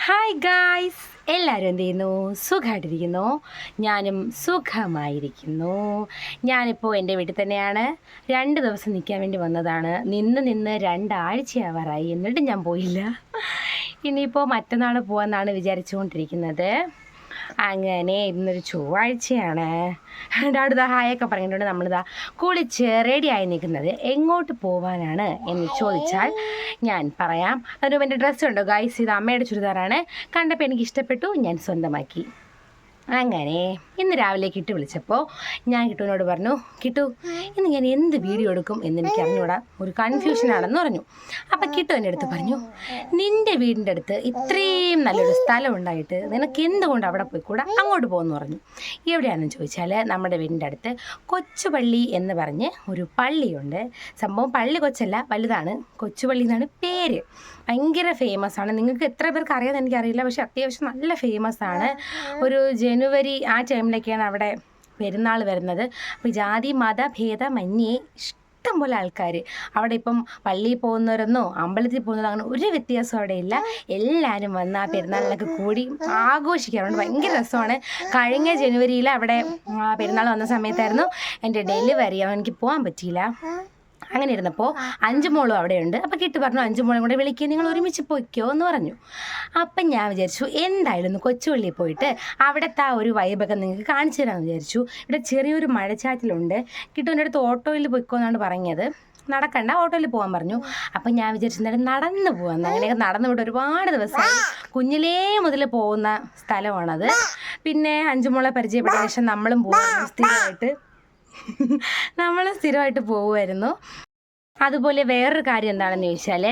Hi guys, എല്ലാവരും എന്ത് ചെയ്യുന്നു? സുഖമായിട്ടിരിക്കുന്നു. ഞാനും സുഖമായിരിക്കുന്നു. ഞാനിപ്പോൾ എൻ്റെ വീട്ടിൽ തന്നെയാണ്. 2 ദിവസം നിൽക്കാൻ വേണ്ടി വന്നതാണ്. നിന്ന് രണ്ടാഴ്ചയാവാറായി, എന്നിട്ടും ഞാൻ പോയില്ല. ഇനിയിപ്പോൾ മറ്റന്നാൾ പോകാമെന്നാണ് വിചാരിച്ചുകൊണ്ടിരിക്കുന്നത്. അങ്ങനെ ഇന്നൊരു ചൊവ്വാഴ്ചയാണ്. ഡാഡിതാ ഹായൊക്കെ പറഞ്ഞിട്ടുണ്ട്. നമ്മളിതാ കുളിച്ച് റെഡിയായി നിൽക്കുന്നത്. എങ്ങോട്ട് പോകാനാണ് എന്ന് ചോദിച്ചാൽ ഞാൻ പറയാം. അതിന് എൻ്റെ ഡ്രസ്സുണ്ടോ ഗൈസ്? ഇത് അമ്മയുടെ ചുരിദാറാണ്. കണ്ടപ്പോൾ എനിക്ക് ഇഷ്ടപ്പെട്ടു, ഞാൻ സ്വന്തമാക്കി. അങ്ങനെ ഇന്ന് രാവിലെ കിട്ടു വിളിച്ചപ്പോൾ ഞാൻ കിട്ടുവിനോട് പറഞ്ഞു, കിട്ടു ഇന്ന് ഞാൻ എന്ത് വീഡിയോ എടുക്കും എന്ന് എനിക്ക് അറിഞ്ഞൂടാ, ഒരു കൺഫ്യൂഷനാണെന്ന് പറഞ്ഞു. അപ്പം കിട്ടു എൻ്റെ അടുത്ത് പറഞ്ഞു, നിൻ്റെ വീടിൻ്റെ അടുത്ത് ഇത്രയും നല്ലൊരു സ്ഥലം ഉണ്ടായിട്ട് നിനക്ക് എന്തുകൊണ്ട് അവിടെ പോയിക്കൂടാ, അങ്ങോട്ട് പോകുമെന്ന് പറഞ്ഞു. എവിടെയാണെന്ന് ചോദിച്ചാൽ നമ്മുടെ വീടിൻ്റെ അടുത്ത് കൊച്ചുപള്ളി എന്ന് പറഞ്ഞ് ഒരു പള്ളിയുണ്ട്. സംഭവം പള്ളി കൊച്ചല്ല, വലുതാണ്. കൊച്ചുപള്ളി എന്നാണ് പേര്. ഭയങ്കര ഫേമസ് ആണ്. നിങ്ങൾക്ക് എത്ര പേർക്ക് അറിയാമെന്ന് എനിക്കറിയില്ല, പക്ഷെ അത്യാവശ്യം നല്ല ഫേമസ് ആണ്. ഒരു ജനുവരി ആ ടൈമിലൊക്കെയാണ് അവിടെ പെരുന്നാൾ വരുന്നത്. അപ്പോൾ ജാതി മത ഭേദമന്യേ ഇഷ്ടംപോലെ ആൾക്കാർ അവിടെ. ഇപ്പം പള്ളിയിൽ പോകുന്നവരെന്നോ അമ്പലത്തിൽ പോകുന്നതോ അങ്ങനെ ഒരു വ്യത്യാസം അവിടെ ഇല്ല. എല്ലാവരും വന്ന് ആ പെരുന്നാളിനൊക്കെ കൂടി ആഘോഷിക്കാറുണ്ട്. ഭയങ്കര രസമാണ്. കഴിഞ്ഞ ജനുവരിയിൽ അവിടെ പെരുന്നാൾ വന്ന സമയത്തായിരുന്നു എൻ്റെ ഡെലിവറി. എനിക്ക് പോകാൻ പറ്റിയില്ല. അങ്ങനെ ഇരുന്നപ്പോൾ അഞ്ചുമോളും അവിടെയുണ്ട്. അപ്പോൾ കിട്ടു പറഞ്ഞു, അഞ്ചുമോളും കൂടെ വിളിക്കുക, നിങ്ങൾ ഒരുമിച്ച് പോയിക്കോ എന്ന് പറഞ്ഞു. അപ്പം ഞാൻ വിചാരിച്ചു എന്തായാലും ഒന്ന് കൊച്ചുപള്ളിയിൽ പോയിട്ട് അവിടുത്തെ ആ ഒരു വൈബൊക്കെ നിങ്ങൾക്ക് കാണിച്ചു തരാമെന്ന് വിചാരിച്ചു. ഇവിടെ ചെറിയൊരു മഴച്ചാറ്റിലുണ്ട്. കിട്ടുവിൻ്റെ അടുത്ത് ഓട്ടോയിൽ പോയിക്കോ എന്നാണ് പറഞ്ഞത്. നടക്കണ്ട, ഓട്ടോയിൽ പോകാൻ പറഞ്ഞു. അപ്പം ഞാൻ വിചാരിച്ചു എന്തായാലും നടന്ന് പോകാം. അങ്ങനെയൊക്കെ നടന്നു വിട്ട് ഒരുപാട് ദിവസമായി. കുഞ്ഞിലേ മുതൽ പോകുന്ന സ്ഥലമാണത്. പിന്നെ അഞ്ചുമോളെ പരിചയപ്പെട്ട ശേഷം നമ്മളും സ്ഥിരമായിട്ട് പോകുമായിരുന്നു. അതുപോലെ വേറൊരു കാര്യം എന്താണെന്ന് ചോദിച്ചാൽ,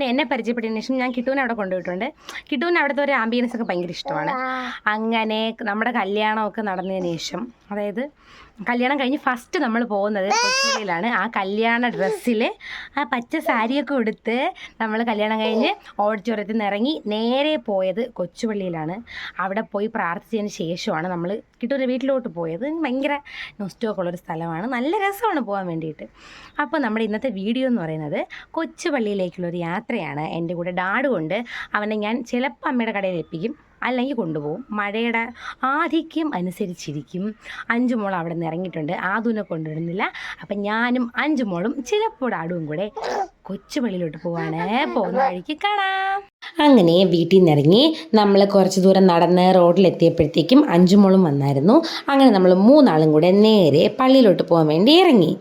എന്നെ പരിചയപ്പെട്ടതിന് ശേഷം ഞാൻ കിട്ടുവിനെ അവിടെ കൊണ്ടുപോയിട്ടുണ്ട്. കിട്ടുവിന് അവിടുത്തെ ഒരു ആംബിയൻസ് ഒക്കെ ഭയങ്കര ഇഷ്ടമാണ്. അങ്ങനെ നമ്മുടെ കല്യാണമൊക്കെ നടന്നതിന് ശേഷം, അതായത് കല്യാണം കഴിഞ്ഞ് ഫസ്റ്റ് നമ്മൾ പോകുന്നത് കൊച്ചുപള്ളിയിലാണ്. ആ കല്യാണ ഡ്രസ്സിൽ ആ പച്ച സാരിയൊക്കെ ഉടുത്ത് നമ്മൾ കല്യാണം കഴിഞ്ഞ് ഓഡിറ്റോറിയത്തിൽ നിന്ന് ഇറങ്ങി നേരെ പോയത് കൊച്ചുപള്ളിയിലാണ്. അവിടെ പോയി പ്രാർത്ഥിച്ചതിന് ശേഷമാണ് നമ്മൾ കിട്ടുവിൻ്റെ വീട്ടിലോട്ട് പോയത്. ഭയങ്കര നൊസ്റ്റൊക്കെ ഉള്ളൊരു സ്ഥലമാണ്. നല്ല രസമാണ് പോകാൻ വേണ്ടിയിട്ട്. അപ്പോൾ നമ്മുടെ ഇന്നത്തെ വീഡിയോ എന്ന് പറയുന്നത് കൊച്ചുപള്ളിയിലേക്കുള്ളൊരു യാത്രയാണ്. എൻ്റെ കൂടെ ഡാഡുകൊണ്ട്. അവനെ ഞാൻ ചിലപ്പോൾ അമ്മയുടെ കടയിൽ എത്തിക്കും, അല്ലെങ്കിൽ കൊണ്ടുപോകും. മഴയുടെ ആധിക്യം അനുസരിച്ചിരിക്കും. അഞ്ചുമോൾ അവിടെ നിന്ന് ഇറങ്ങിയിട്ടുണ്ട്. ആദൂനെ കൊണ്ടുവരുന്നില്ല. അപ്പം ഞാനും അഞ്ചുമോളും ചിലപ്പോൾ ഡാഡുവും കൂടെ കൊച്ചുപള്ളിയിലോട്ട് പോവാണ്. പോകുന്ന വഴിക്ക് കാണാം. അങ്ങനെ വീട്ടിൽ നിന്ന് ഇറങ്ങി നമ്മൾ കുറച്ച് ദൂരം നടന്ന് റോഡിലെത്തിയപ്പോഴത്തേക്കും അഞ്ചുമോളും വന്നായിരുന്നു. അങ്ങനെ നമ്മൾ മൂന്നാളും കൂടെ നേരെ പള്ളിയിലോട്ട് പോകാൻ വേണ്ടി ഇറങ്ങി.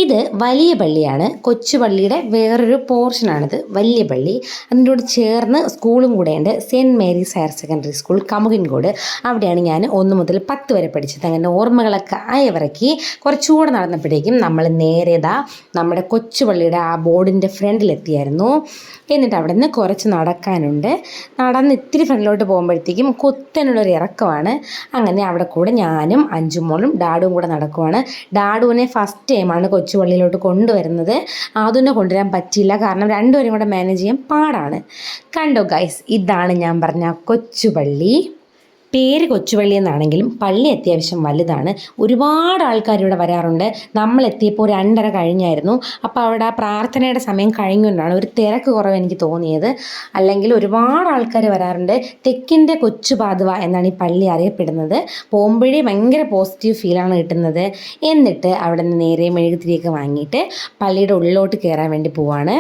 ഇത് വലിയ പള്ളിയാണ്. കൊച്ചുപള്ളിയുടെ വേറൊരു പോർഷനാണിത്, വലിയ പള്ളി. അതിൻ്റെ കൂടെ ചേർന്ന് സ്കൂളും കൂടെ ഉണ്ട്, Saint Mary's higher secondary school Kamukinkode. അവിടെയാണ് ഞാൻ 1 മുതൽ 10 വരെ പഠിച്ചത്. അങ്ങനെ ഓർമ്മകളൊക്കെ ആയവരക്കി കുറച്ചുകൂടെ നടന്നപ്പോഴേക്കും നമ്മൾ നേരെതാ നമ്മുടെ കൊച്ചുപള്ളിയുടെ ആ ബോർഡിൻ്റെ ഫ്രണ്ടിലെത്തിയായിരുന്നു. എന്നിട്ട് അവിടെ നിന്ന് കുറച്ച് നടക്കാനുണ്ട്. നടന്ന് ഇത്തിരി ഫ്രണ്ടിലോട്ട് പോകുമ്പോഴത്തേക്കും കുത്തനുള്ളൊരു ഇറക്കമാണ്. അങ്ങനെ അവിടെ കൂടെ ഞാനും അഞ്ചുമോളും ഡാഡും കൂടെ നടക്കുവാണ്. ഡാഡുവിനെ ഫസ്റ്റ് ടൈമാണ് കൊച്ചുപള്ളിയിലോട്ട് കൊണ്ടുവരുന്നത്. ആദുവിനെ കൊണ്ടുവരാൻ പറ്റിയില്ല, കാരണം രണ്ടുപേരും കൂടെ മാനേജ് ചെയ്യാൻ പാടാണ്. കണ്ടോ ഗൈസ്, ഇതാണ് ഞാൻ പറഞ്ഞ കൊച്ചുപള്ളി. പേര് കൊച്ചുപള്ളി എന്നാണെങ്കിലും പള്ളി അത്യാവശ്യം വലുതാണ്. ഒരുപാട് ആൾക്കാർ ഇവിടെ വരാറുണ്ട്. നമ്മളെത്തിയപ്പോൾ 2:30 കഴിഞ്ഞായിരുന്നു. അപ്പോൾ അവിടെ പ്രാർത്ഥനയുടെ സമയം കഴിഞ്ഞുകൊണ്ടാണ് ഒരു തിരക്ക് കുറവ് എനിക്ക് തോന്നിയത്. അല്ലെങ്കിൽ ഒരുപാട് ആൾക്കാർ വരാറുണ്ട്. തെക്കിൻ്റെ കൊച്ചു പാതുവ എന്നാണ് ഈ പള്ളി അറിയപ്പെടുന്നത്. പോകുമ്പോഴേ ഭയങ്കര പോസിറ്റീവ് ഫീലാണ് കിട്ടുന്നത്. എന്നിട്ട് അവിടെ നിന്ന് നേരെ മെഴുകുതിരിയൊക്കെ വാങ്ങിയിട്ട് പള്ളിയുടെ ഉള്ളിലോട്ട് കയറാൻ വേണ്ടി പോവാണ്.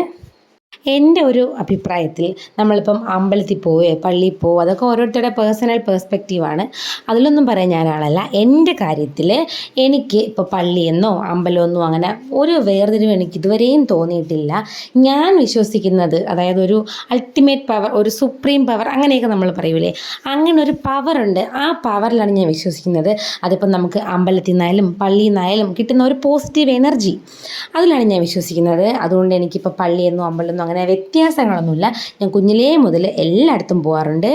എൻ്റെ ഒരു അഭിപ്രായത്തിൽ നമ്മളിപ്പം അമ്പലത്തിൽ പോവുകയോ പള്ളിയിൽ പോവുക, അതൊക്കെ ഓരോരുത്തരുടെ പേഴ്സണൽ പേഴ്സ്പെക്റ്റീവാണ്. അതിലൊന്നും പറയാൻ ഞാനാളല്ല. എൻ്റെ കാര്യത്തിൽ എനിക്ക് ഇപ്പോൾ പള്ളിയെന്നോ അമ്പലമെന്നോ അങ്ങനെ ഒരു വേർതിരിവ് എനിക്ക് ഇതുവരെയും തോന്നിയിട്ടില്ല. ഞാൻ വിശ്വസിക്കുന്നത്, അതായത് ഒരു അൾട്ടിമേറ്റ് പവർ, ഒരു സുപ്രീം പവർ അങ്ങനെയൊക്കെ നമ്മൾ പറയൂലേ, അങ്ങനെ ഒരു പവറുണ്ട്. ആ പവറിലാണ് ഞാൻ വിശ്വസിക്കുന്നത്. അതിപ്പം നമുക്ക് അമ്പലത്തിൽ നിന്നായാലും പള്ളിയിൽ നിന്നായാലും കിട്ടുന്ന ഒരു പോസിറ്റീവ് എനർജി, അതിലാണ് ഞാൻ വിശ്വസിക്കുന്നത്. അതുകൊണ്ട് എനിക്കിപ്പോൾ പള്ളിയെന്നോ അമ്പലമെന്നോ അങ്ങനെ വ്യത്യാസങ്ങളൊന്നുമില്ല. ഞാൻ കുഞ്ഞിലേ മുതൽ എല്ലായിടത്തും പോകാറുണ്ട്.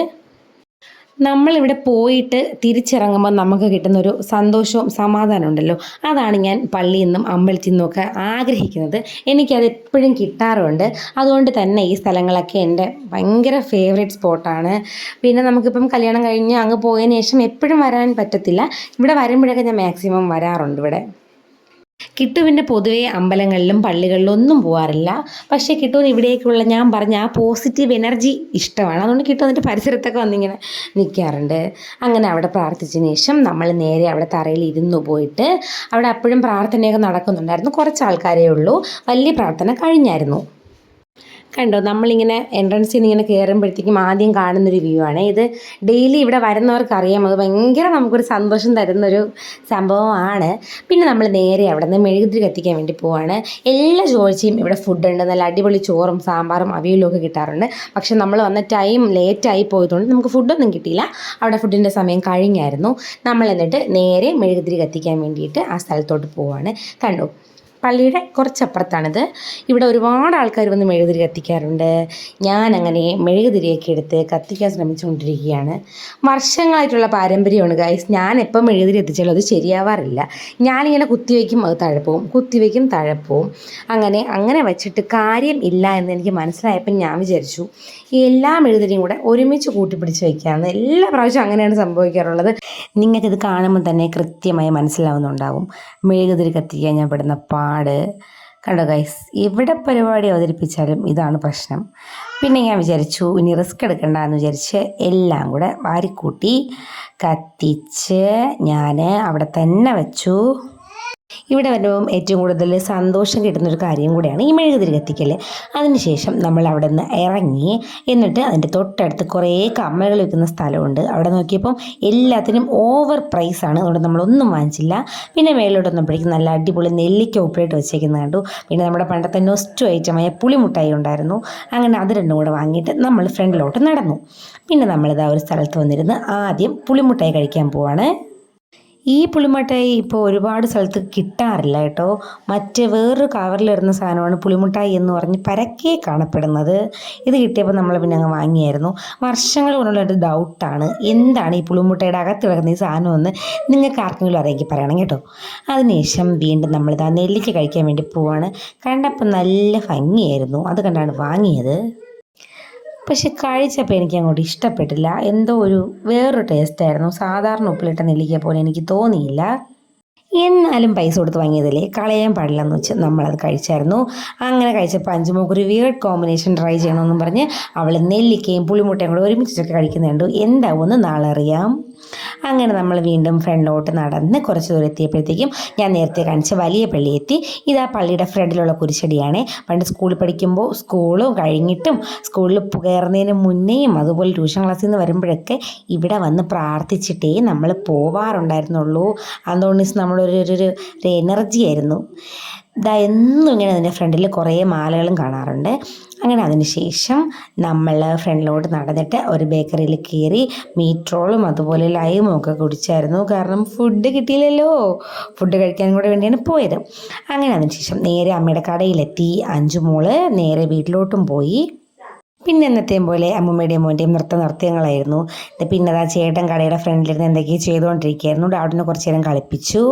നമ്മളിവിടെ പോയിട്ട് തിരിച്ചിറങ്ങുമ്പോൾ നമുക്ക് കിട്ടുന്നൊരു സന്തോഷവും സമാധാനം ഉണ്ടല്ലോ, അതാണ് ഞാൻ പള്ളിയിൽ നിന്നും അമ്പലത്തിൽ നിന്നുമൊക്കെ ആഗ്രഹിക്കുന്നത്. എനിക്കത് എപ്പോഴും കിട്ടാറുണ്ട്. അതുകൊണ്ട് തന്നെ ഈ സ്ഥലങ്ങളൊക്കെ എൻ്റെ ഭയങ്കര ഫേവറേറ്റ് സ്പോട്ടാണ്. പിന്നെ നമുക്കിപ്പം കല്യാണം കഴിഞ്ഞ് അങ്ങ് പോയതിന് ശേഷം എപ്പോഴും വരാൻ പറ്റത്തില്ല. ഇവിടെ വരുമ്പോഴൊക്കെ ഞാൻ മാക്സിമം വരാറുണ്ട് ഇവിടെ. കിട്ടുവിൻ്റെ പൊതുവേ അമ്പലങ്ങളിലും പള്ളികളിലും ഒന്നും പോകാറില്ല. പക്ഷേ കിട്ടുവിന് ഇവിടേക്കുള്ള ഞാൻ പറഞ്ഞ ആ പോസിറ്റീവ് എനർജി ഇഷ്ടമാണ്. അതുകൊണ്ട് കിട്ടു എന്നിട്ട് പരിസരത്തൊക്കെ വന്നിങ്ങനെ നിൽക്കാറുണ്ട്. അങ്ങനെ അവിടെ പ്രാർത്ഥിച്ചതിന് ശേഷം നമ്മൾ നേരെ അവിടെ തറയിൽ ഇരുന്നു പോയിട്ട് അവിടെ അപ്പോഴും പ്രാർത്ഥനയൊക്കെ നടക്കുന്നുണ്ടായിരുന്നു. കുറച്ച് ആൾക്കാരേ ഉള്ളൂ. വലിയ പ്രാർത്ഥന കഴിഞ്ഞായിരുന്നു. കണ്ടോ, നമ്മളിങ്ങനെ എൻട്രൻസിൽ നിന്ന് ഇങ്ങനെ കയറുമ്പോഴത്തേക്കും ആദ്യം കാണുന്നൊരു വ്യൂ ആണ് ഇത്. ഡെയിലി ഇവിടെ വരുന്നവർക്ക് അറിയാം, അത് ഭയങ്കര നമുക്കൊരു സന്തോഷം തരുന്നൊരു സംഭവമാണ്. പിന്നെ നമ്മൾ നേരെ അവിടെ നിന്ന് മെഴുകുതിരി കത്തിക്കാൻ വേണ്ടി പോവാണ്. എല്ലാ ചൊവ്വാഴ്ചയും ഇവിടെ ഫുഡുണ്ട്. നല്ല അടിപൊളി ചോറും സാമ്പാറും അവിയലും ഒക്കെ കിട്ടാറുണ്ട്. പക്ഷെ നമ്മൾ വന്ന ടൈം ലേറ്റായി പോയതുകൊണ്ട് നമുക്ക് ഫുഡൊന്നും കിട്ടിയില്ല. അവിടെ ഫുഡിൻ്റെ സമയം കഴിഞ്ഞായിരുന്നു. നമ്മൾ എന്നിട്ട് നേരെ മെഴുകുതിരി കത്തിക്കാൻ വേണ്ടിയിട്ട് ആ സ്ഥലത്തോട്ട് പോവാണ്. കണ്ടോ, പള്ളിയുടെ കുറച്ചപ്പുറത്താണിത്. ഇവിടെ ഒരുപാട് ആൾക്കാർ വന്ന് മെഴുകുതിരി കത്തിക്കാറുണ്ട്. ഞാനങ്ങനെ മെഴുകുതിരിയൊക്കെ എടുത്ത് കത്തിക്കാൻ ശ്രമിച്ചുകൊണ്ടിരിക്കുകയാണ്. വർഷങ്ങളായിട്ടുള്ള പാരമ്പര്യമാണ് ഗൈസ്. ഞാൻ എപ്പം മെഴുകുതിരി എത്തിച്ചാലും അത് ശരിയാവാറില്ല. ഞാനിങ്ങനെ കുത്തിവെക്കും, അത് തഴപ്പവും, കുത്തിവെക്കും, തഴപ്പവും. അങ്ങനെ വെച്ചിട്ട് കാര്യം ഇല്ല എന്ന് എനിക്ക് മനസ്സിലായപ്പോൾ ഞാൻ വിചാരിച്ചു ഈ എല്ലാ മെഴുകുതിരിയും കൂടെ ഒരുമിച്ച് കൂട്ടിപ്പിടിച്ച് വയ്ക്കാമെന്ന്. എല്ലാ പ്രാവശ്യവും അങ്ങനെയാണ് സംഭവിക്കാറുള്ളത്. നിങ്ങൾക്കിത് കാണുമ്പോൾ തന്നെ കൃത്യമായി മനസ്സിലാവുന്നുണ്ടാവും മെഴുകുതിരി കത്തിക്കാൻ ഞാൻ പെടുന്ന പാട്. കണ്ടോ ഗൈസ്, ഇവിടെ പരിപാടി അവതരിപ്പിച്ചാലും ഇതാണ് പ്രശ്നം. പിന്നെ ഞാൻ വിചാരിച്ചു ഇനി റിസ്ക് എടുക്കണ്ടെന്ന് വിചാരിച്ച് എല്ലാം കൂടെ വാരിക്കൂട്ടി കത്തിച്ച് ഞാൻ അവിടെ തന്നെ വെച്ചു. ഇവിടെ വരുമ്പം ഏറ്റവും കൂടുതൽ സന്തോഷം കിട്ടുന്നൊരു കാര്യം കൂടെയാണ് ഈ മെഴുകുതിരി കത്തിക്കൽ. അതിനുശേഷം നമ്മൾ അവിടെ നിന്ന് ഇറങ്ങി, എന്നിട്ട് അതിൻ്റെ തൊട്ടടുത്ത് കുറേ കമ്മലുകൾ വിൽക്കുന്ന സ്ഥലമുണ്ട്. അവിടെ നോക്കിയപ്പം എല്ലാത്തിനും ഓവർ പ്രൈസാണ്. അതുകൊണ്ട് നമ്മളൊന്നും വാങ്ങിച്ചില്ല. പിന്നെ മേളിലോട്ട് വന്നപ്പോഴേക്കും നല്ല അടിപൊളി നെല്ലിക്ക ഉപ്പിലിട്ട് വെച്ചേക്കുന്നത് കണ്ടു. പിന്നെ നമ്മുടെ പണ്ടത്തെ നൊസ്റ്റു ഐറ്റമായ പുളിമുട്ടായി ഉണ്ടായിരുന്നു. അങ്ങനെ അത് രണ്ടും കൂടെ വാങ്ങിയിട്ട് നമ്മൾ ഫ്രണ്ടിലോട്ട് നടന്നു. പിന്നെ നമ്മളിതാ ഒരു സ്ഥലത്ത് വന്നിരുന്ന് ആദ്യം പുളിമുട്ടായി കഴിക്കാൻ പോവാണ്. ഈ പുളിമുട്ടായി ഇപ്പോൾ ഒരുപാട് സ്ഥലത്ത് കിട്ടാറില്ല കേട്ടോ. മറ്റേ വേറൊരു കവറിലിടുന്ന സാധനമാണ് പുളിമുട്ടായി എന്ന് പറഞ്ഞ് പരക്കെ കാണപ്പെടുന്നത്. ഇത് കിട്ടിയപ്പോൾ നമ്മൾ പിന്നെ അങ്ങ് വാങ്ങിയായിരുന്നു. വർഷങ്ങൾ കൊണ്ടുള്ളൊരു ഡൗട്ടാണ് എന്താണ് ഈ പുളിമുട്ടയുടെ അകത്ത് കിടക്കുന്ന ഈ സാധനമെന്ന്. നിങ്ങൾക്ക് ആർക്കെങ്കിലും അറിയാമെങ്കിൽ പറയണം കേട്ടോ. അതിനുശേഷം വീണ്ടും നമ്മളിതാ നെല്ലിക്ക കഴിക്കാൻ വേണ്ടി പോവാണ്. കണ്ടപ്പോൾ നല്ല ഭംഗിയായിരുന്നു, അത് കണ്ടാണ് വാങ്ങിയത്. പക്ഷെ കഴിച്ചപ്പോൾ എനിക്ക് അങ്ങോട്ട് ഇഷ്ടപ്പെട്ടില്ല. എന്തോ ഒരു വേറൊരു ടേസ്റ്റായിരുന്നു. സാധാരണ ഉപ്പിലിട്ട നെല്ലിക്ക പോലെ എനിക്ക് തോന്നിയില്ല. എന്നാലും പൈസ കൊടുത്ത് വാങ്ങിയതല്ലേ, കളയാൻ പാടില്ലെന്ന് വെച്ച് നമ്മളത് കഴിച്ചായിരുന്നു. അങ്ങനെ കഴിച്ചപ്പോൾ അഞ്ചുമോക്കൊരു വിയേർഡ് കോമ്പിനേഷൻ ട്രൈ ചെയ്യണമെന്നും പറഞ്ഞ് അവൾ നെല്ലിക്കയും പുളിമുട്ടയും കൂടെ ഒരുമിച്ചൊക്കെ കഴിക്കുന്നുണ്ട്. എന്താവുമെന്ന് നാളെ അറിയാം. അങ്ങനെ നമ്മൾ വീണ്ടും ഫ്രണ്ടിലോട്ട് നടന്ന് കുറച്ച് ദൂരം എത്തിയപ്പോഴത്തേക്കും ഞാൻ നേരത്തെ കാണിച്ച വലിയ പള്ളി എത്തി. ഇതാ പള്ളിയുടെ ഫ്രണ്ടിലുള്ള കുരിശടിയാണ്. പണ്ട് സ്കൂളിൽ പഠിക്കുമ്പോൾ സ്കൂളും കഴിഞ്ഞിട്ടും സ്കൂളിൽ കയറുന്നതിന് മുന്നേയും അതുപോലെ ട്യൂഷൻ ക്ലാസ്സിൽ നിന്ന് വരുമ്പോഴൊക്കെ ഇവിടെ വന്ന് പ്രാർത്ഥിച്ചിട്ടേ നമ്മൾ പോവാറുണ്ടായിരുന്നുള്ളൂ. അതുകൊണ്ട് നമ്മളൊരു എനർജി ആയിരുന്നു. ഇതാ എന്നും ഇങ്ങനെ അതിൻ്റെ ഫ്രണ്ടിൽ കുറേ മാലകളും കാണാറുണ്ട്. അങ്ങനെ അതിന് ശേഷം നമ്മൾ ഫ്രണ്ടിലോട്ട് നടന്നിട്ട് ഒരു ബേക്കറിയിൽ കയറി മീറ്റ് റോളും അതുപോലെ ലൈമും ഒക്കെ കുടിച്ചായിരുന്നു. കാരണം ഫുഡ് കിട്ടിയില്ലല്ലോ, ഫുഡ് കഴിക്കാൻ കൂടെ വേണ്ടിയാണ് പോയത്. അങ്ങനെ അതിന് ശേഷം നേരെ അമ്മയുടെ കടയിലെത്തി. അഞ്ചുമോള് നേരെ വീട്ടിലോട്ടും പോയി. പിന്നെ എന്നത്തെയും പോലെ അമ്മൂമ്മയുടെയും മോൻ്റെയും നൃത്തങ്ങളായിരുന്നു. പിന്നെ അതാ ചേട്ടൻ കടയുടെ ഫ്രണ്ടിലിരുന്ന് എന്തൊക്കെയോ ചെയ്തുകൊണ്ടിരിക്കുകയായിരുന്നു. അവിടുന്ന് കുറച്ച് നേരം കളിപ്പിച്ചു.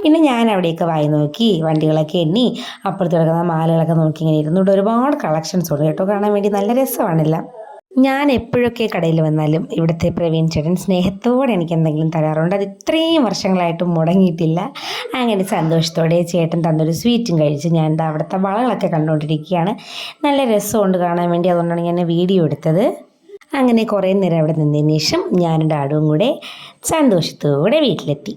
പിന്നെ ഞാൻ അവിടെയൊക്കെ വായി നോക്കി, വണ്ടികളൊക്കെ എണ്ണി, അപ്പുറത്ത് കിടക്കുന്ന മാലകളൊക്കെ നോക്കി ഇങ്ങനെ ഇരുന്നുകൊണ്ട് ഒരുപാട് കളക്ഷൻസ് ഉണ്ട് കേട്ടോ. കാണാൻ വേണ്ടി നല്ല രസമാണെല്ലാം. ഞാൻ എപ്പോഴൊക്കെ കടയിൽ വന്നാലും ഇവിടുത്തെ പ്രവീൺ ചേട്ടൻ സ്നേഹത്തോടെ എനിക്ക് എന്തെങ്കിലും തരാറുണ്ട്. അത് ഇത്രയും വർഷങ്ങളായിട്ടും മുടങ്ങിയിട്ടില്ല. അങ്ങനെ സന്തോഷത്തോടെ ചേട്ടൻ തന്നൊരു സ്വീറ്റും കഴിച്ച് ഞാൻ എന്താ അവിടുത്തെ വളകളൊക്കെ കണ്ടുകൊണ്ടിരിക്കുകയാണ്. നല്ല രസമുണ്ട് കാണാൻ വേണ്ടി, അതുകൊണ്ടാണ് ഞാൻ വീഡിയോ എടുത്തത്. അങ്ങനെ കുറേ നേരം അവിടെ നിന്നതിന് ശേഷം ഞാനും ഡാഡുവും കൂടെ സന്തോഷത്തോടെ വീട്ടിലെത്തി.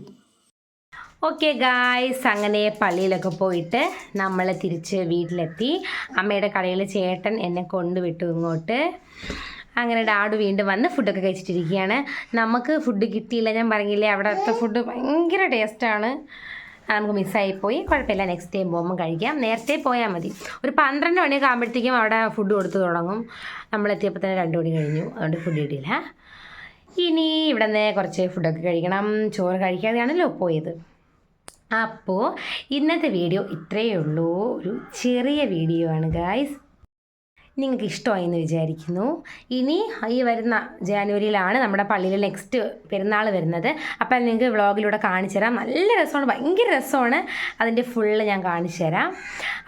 ഓക്കെ ഗായ്സ്, അങ്ങനെ പള്ളിയിലൊക്കെ പോയിട്ട് നമ്മൾ തിരിച്ച് വീട്ടിലെത്തി. അമ്മയുടെ കടയിൽ ചേട്ടൻ എന്നെ കൊണ്ടുവിട്ടു ഇങ്ങോട്ട്. അങ്ങനെ ഡാഡു വീണ്ടും വന്ന് ഫുഡൊക്കെ കഴിച്ചിട്ടിരിക്കുകയാണ്. നമുക്ക് ഫുഡ് കിട്ടിയില്ല, ഞാൻ പറഞ്ഞില്ലേ അവിടുത്തെ ഫുഡ് ഭയങ്കര ടേസ്റ്റാണ്. നമുക്ക് മിസ്സായിപ്പോയി. കുഴപ്പമില്ല, നെക്സ്റ്റ് ടൈം പോകുമ്പോൾ കഴിക്കാം. നേരത്തെ പോയാൽ മതി. ഒരു 12 മണിയൊക്കെ ആകുമ്പോഴത്തേക്കും അവിടെ ഫുഡ് കൊടുത്ത് തുടങ്ങും. നമ്മളെത്തിയപ്പോൾ തന്നെ 2 മണി കഴിഞ്ഞു, അതുകൊണ്ട് ഫുഡ് കിട്ടിയില്ല. ഇനി ഇവിടെ നിന്ന് കുറച്ച് ഫുഡൊക്കെ കഴിക്കണം. ചോറ് കഴിക്കാതെയാണല്ലോ പോയത്. അപ്പോൾ ഇന്നത്തെ വീഡിയോ ഇത്രയേ ഉള്ളൂ. ഒരു ചെറിയ വീഡിയോ ആണ് ഗായ്സ്. നിങ്ങൾക്ക് ഇഷ്ടമായെന്ന് വിചാരിക്കുന്നു. ഇനി ഈ വരുന്ന ജാനുവരിയിലാണ് നമ്മുടെ പള്ളിയിൽ നെക്സ്റ്റ് പെരുന്നാൾ വരുന്നത്. അപ്പം നിങ്ങൾക്ക് വ്ളോഗിലൂടെ കാണിച്ചു തരാം. നല്ല രസമാണ്, ഭയങ്കര രസമാണ്. അതിൻ്റെ ഫുള്ള് ഞാൻ കാണിച്ചു തരാം.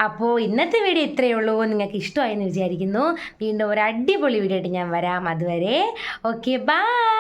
അപ്പോൾ ഇന്നത്തെ വീഡിയോ ഇത്രയേ ഉള്ളൂ. നിങ്ങൾക്ക് ഇഷ്ടമായെന്ന് വിചാരിക്കുന്നു. വീണ്ടും ഒരു അടിപൊളി വീഡിയോ ആയിട്ട് ഞാൻ വരാം. അതുവരെ ഓക്കെ, ബൈ.